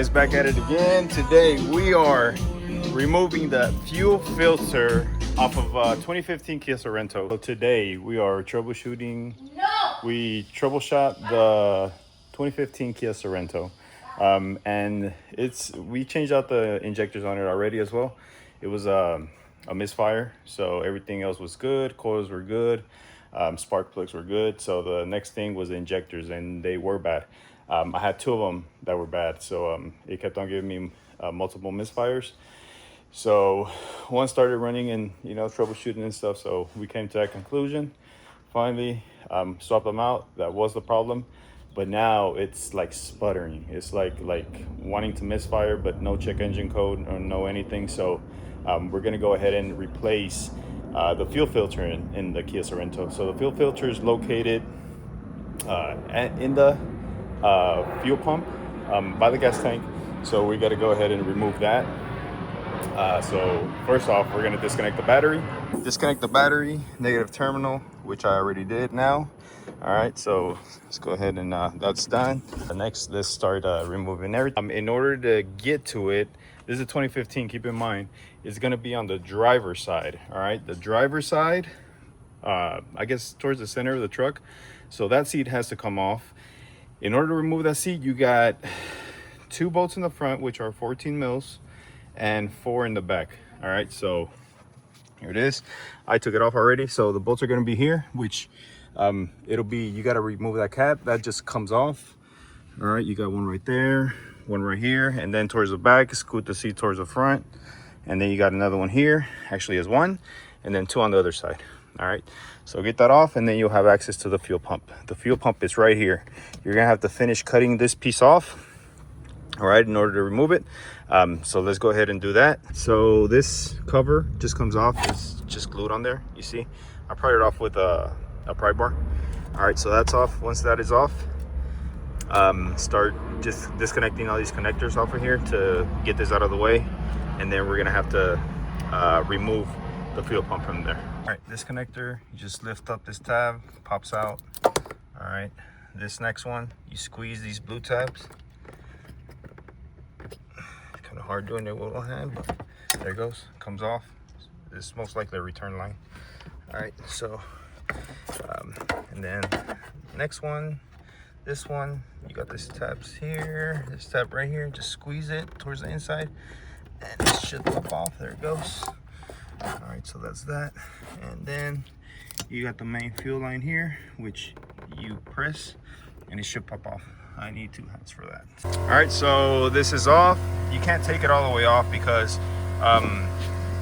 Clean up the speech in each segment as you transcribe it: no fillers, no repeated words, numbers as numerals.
guys, back at it again. Today we are removing the fuel filter off of 2015 Kia Sorento. So today we are troubleshooting. We troubleshot the 2015 Kia Sorento, and we changed out the injectors on it already as well. It was a misfire, so everything else was good. Coils were good, spark plugs were good. So the next thing was the injectors, and they were bad. I had two of them that were bad, so it kept on giving me multiple misfires. So one started running and troubleshooting and stuff. So we came to that conclusion. Finally, swapped them out. That was the problem, but now it's like sputtering. It's like wanting to misfire, but no check engine code or no anything. So we're gonna go ahead and replace the fuel filter in the Kia Sorento. So the fuel filter is located in the fuel pump by the gas tank. So we got to go ahead and remove that. So first off, we're going to disconnect the battery. Disconnect the battery, negative terminal, which I already did now. All right, so let's go ahead and that's done. Next, let's start removing everything. In order to get to it, this is a 2015, keep in mind, it's going to be on the driver's side. All right, the driver's side, I guess towards the center of the truck. So that seat has to come off. In order to remove that seat, you got 2 bolts in the front, which are 14 mils, and 4 in the back. All right, so here it is. I took it off already. So the bolts are gonna be here, which it'll be, you gotta remove that cap. That just comes off. All right, you got one right there, one right here, and then towards the back, scoot the seat towards the front. And then you got another one here, actually is 1, and then 2 on the other side. All right, so get that off, and then you'll have access to the fuel pump. The fuel pump is right here. You're gonna have to finish cutting this piece off, all right, in order to remove it. So let's go ahead and do that. So this cover just comes off. It's just glued on there, you see. I pried it off with a pry bar. All right, so that's off. Once that is off, start just disconnecting all these connectors off of here to get this out of the way, and then we're gonna have to remove the fuel pump from there. All right, this connector, you just lift up this tab, pops out. All right, this next one, you squeeze these blue tabs. Kind of hard doing it with one hand, but there it goes, comes off. This is most likely a return line. All right, so and then next one, this one, you got this tabs here, this tab right here, just squeeze it towards the inside and it should pop off. There it goes. All right, so that's that. And then you got the main fuel line here, which you press and it should pop off. I need 2 hands for that. All right, so this is off. You can't take it all the way off because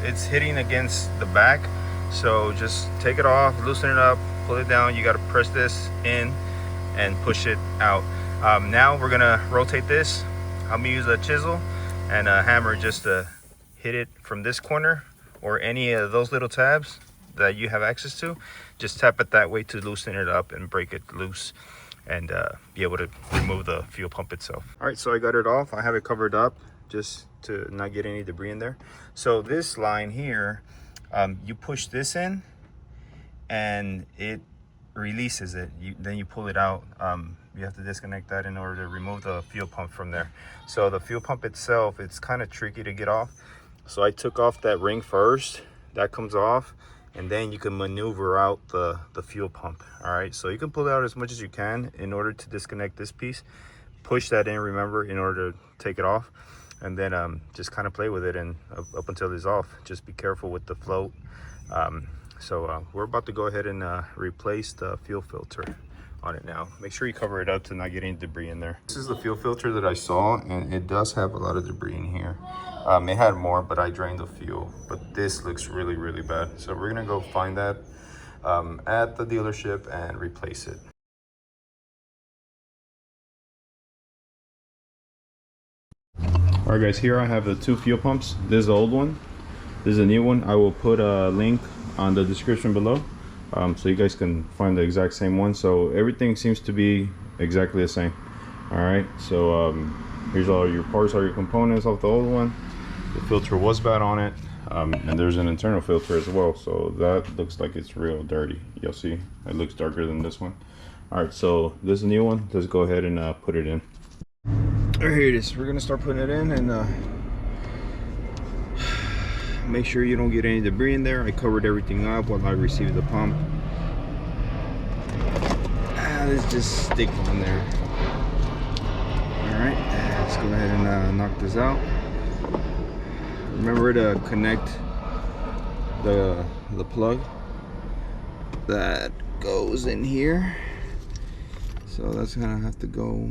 it's hitting against the back. So just take it off, loosen it up, pull it down. You got to press this in and push it out. Now we're gonna rotate this. I'm gonna use a chisel and a hammer just to hit it from this corner, or any of those little tabs that you have access to. Just tap it that way to loosen it up and break it loose and be able to remove the fuel pump itself. All right, so I got it off. I have it covered up just to not get any debris in there. So this line here, you push this in and it releases it. Then you pull it out. You have to disconnect that in order to remove the fuel pump from there. So the fuel pump itself, it's kind of tricky to get off. So I took off that ring first, that comes off, and then you can maneuver out the fuel pump. All right, so you can pull it out as much as you can in order to disconnect this piece. Push that in, remember, in order to take it off, and then just kind of play with it and up until it's off. Just be careful with the float. So we're about to go ahead and replace the fuel filter on it now. Make sure you cover it up to not get any debris in there. This is the fuel filter that I saw, and it does have a lot of debris in here. It had more, but I drained the fuel. But this looks really, really bad. So we're gonna go find that at the dealership and replace it. All right, guys, here I have the 2 fuel pumps. This is the old one. This is a new one. I will put a link on the description below, so you guys can find the exact same one. So everything seems to be exactly the same. All right, so here's all your parts, all your components of the old one. The filter was bad on it, and there's an internal filter as well, so that looks like it's real dirty. You'll see it looks darker than this one. All right, so this is a new one. Let's go ahead and put it in. Here it is. We're gonna start putting it in, and make sure you don't get any debris in there. I covered everything up while I received the pump. Let's just stick on there. All right, let's go ahead and knock this out. Remember to connect the plug that goes in here. So that's gonna have to go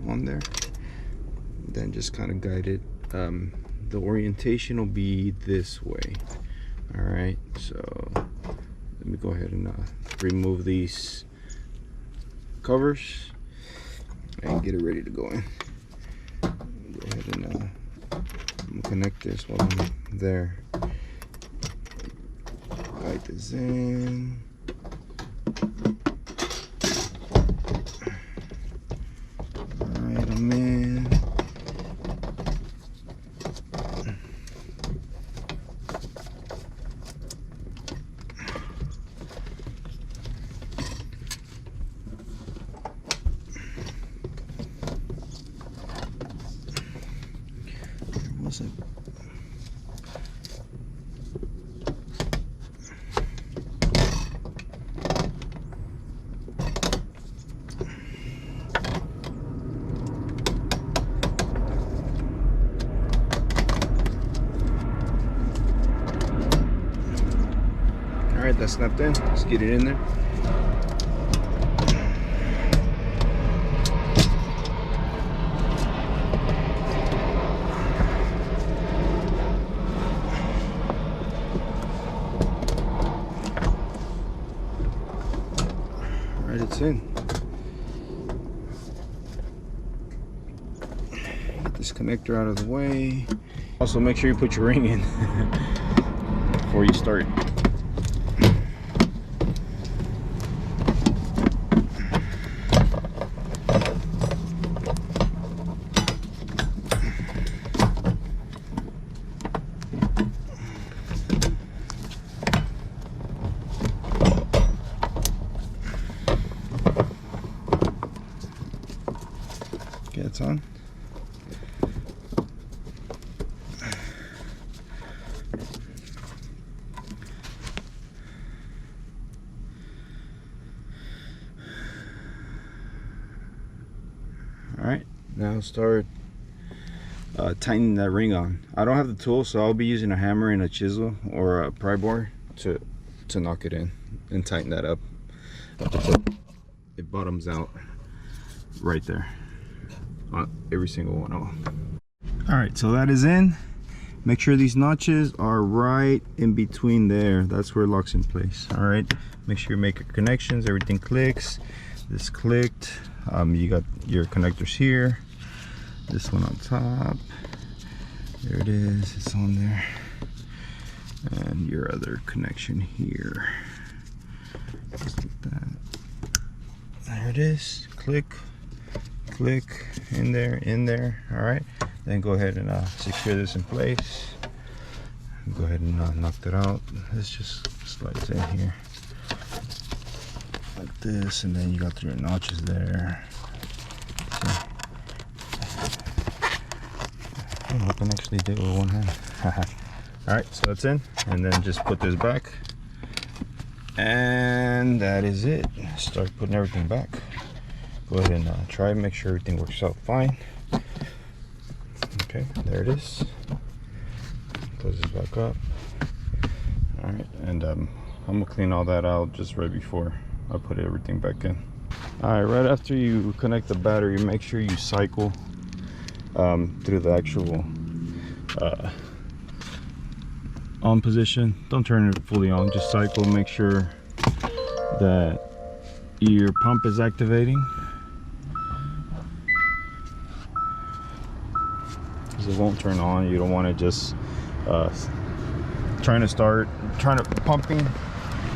on there. Then just kind of guide it. The orientation will be this way. All right, so let me go ahead and remove these covers and get it ready to go in. Go ahead and connect this while I'm there. Guide this in. All right, I'm in. Alright, that's snapped in. Let's get it in there. Alright, it's in. Get this connector out of the way. Also, make sure you put your ring in before you start. Okay, it's on. Alright, now start tightening that ring on. I don't have the tool, so I'll be using a hammer and a chisel or a pry bar to knock it in and tighten that up. It bottoms out right there on every single one of them. Alright, so that is in. Make sure these notches are right in between there. That's where it locks in place. Alright, make sure you make your connections, everything clicks. This clicked. You got your connectors here, this one on top, there it is, it's on there, and your other connection here, just like that. There it is. Click, click, in there. All right, then go ahead and secure this in place. Go ahead and knock that out. This just slides in here like this, and then you got your notches there. See? I can actually do it with one hand. All right, so that's in, and then just put this back, and that is it. Start putting everything back. Go ahead and try and make sure everything works out fine. Okay, there it is. Close this back up. All right, and I'm gonna clean all that out just right before I put everything back in. All right, right after you connect the battery, make sure you cycle through the actual on position. Don't turn it fully on, just cycle. Make sure that your pump is activating, because it won't turn on. You don't want to just trying to pumping.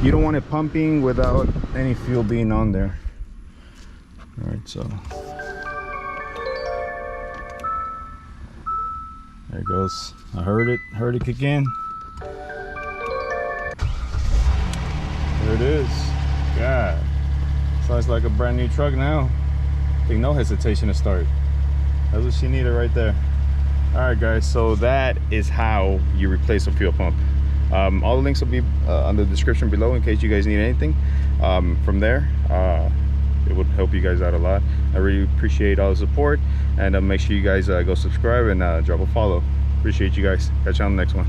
You don't want it pumping without any fuel being on there. All right, so there it goes. I heard it kick in. There it is. God, sounds like a brand new truck now. I think no hesitation to start. That's what she needed right there. All right, guys, so that is how you replace a fuel pump. All the links will be on the description below in case you guys need anything from there. It would help you guys out a lot. I really appreciate all the support, and make sure you guys go subscribe and drop a follow. Appreciate you guys. Catch you on the next one.